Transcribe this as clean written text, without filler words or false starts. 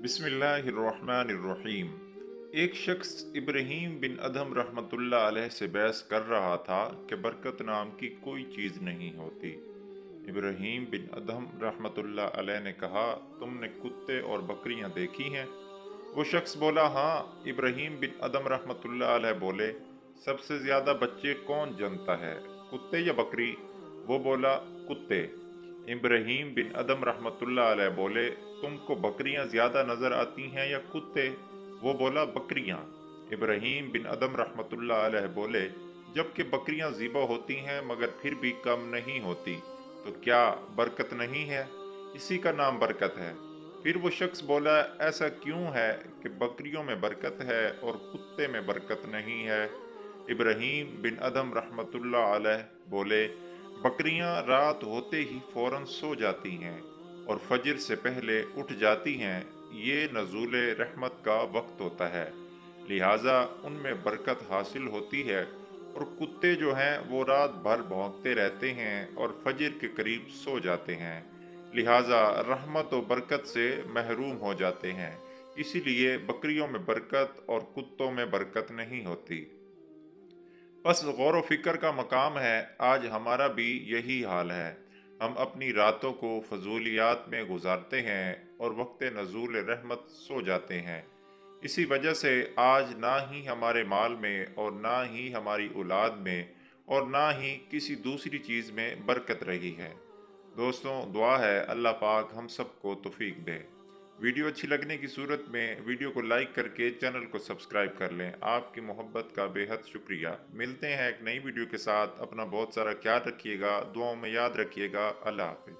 बिस्मिल्लाहिर्रहमानिर्रहीम। एक शख्स इब्राहीम बिन अदहम रहमतुल्लाह अलैह से बहस कर रहा था कि बरकत नाम की कोई चीज़ नहीं होती। इब्राहीम बिन अदहम रहमतुल्लाह अलैह ने कहा, तुमने कुत्ते और बकरियां देखी हैं? वो शख्स बोला, हाँ। इब्राहीम बिन अदहम रहमतुल्लाह अलैह बोले, सबसे ज़्यादा बच्चे कौन जनता है, कुत्ते या बकरी? वो बोला, कुत्ते। इब्राहीम बिन अदम रहमतुल्लाह अलैह बोले, तुमको बकरियां ज्यादा नजर आती हैं या कुत्ते? वो बोला, बकरियां। इब्राहीम बिन अदम रहमतुल्लाह अलैह बोले, जबकि बकरियां ज़िबा होती हैं मगर फिर भी कम नहीं होती, तो क्या बरकत नहीं है? इसी का नाम बरकत है। फिर वो शख्स बोला, ऐसा क्यों है कि बकरियों में बरकत है और कुत्ते में बरकत नहीं है? इब्राहीम बिन अदम रहमतुल्लाह अलैह बोले, बकरियां रात होते ही फौरन सो जाती हैं और फजर से पहले उठ जाती हैं। ये नज़ूल रहमत का वक्त होता है, लिहाजा उनमें बरकत हासिल होती है। और कुत्ते जो हैं वो रात भर भौंकते रहते हैं और फजर के करीब सो जाते हैं, लिहाजा रहमत और बरकत से महरूम हो जाते हैं। इसीलिए बकरियों में बरकत और कुत्तों में बरकत नहीं होती। बस गौर व फिक्र का मकाम है, आज हमारा भी यही हाल है। हम अपनी रातों को फजूलियात में गुजारते हैं और वक्त नज़ूल रहमत सो जाते हैं। इसी वजह से आज ना ही हमारे माल में और ना ही हमारी औलाद में और ना ही किसी दूसरी चीज़ में बरकत रही है। दोस्तों, दुआ है अल्लाह पाक हम सबको तौफीक दे। वीडियो अच्छी लगने की सूरत में वीडियो को लाइक करके चैनल को सब्सक्राइब कर लें। आपकी मोहब्बत का बेहद शुक्रिया। मिलते हैं एक नई वीडियो के साथ। अपना बहुत सारा ख्याल रखिएगा, दुआओं में याद रखिएगा। अल्लाह हाफिज़।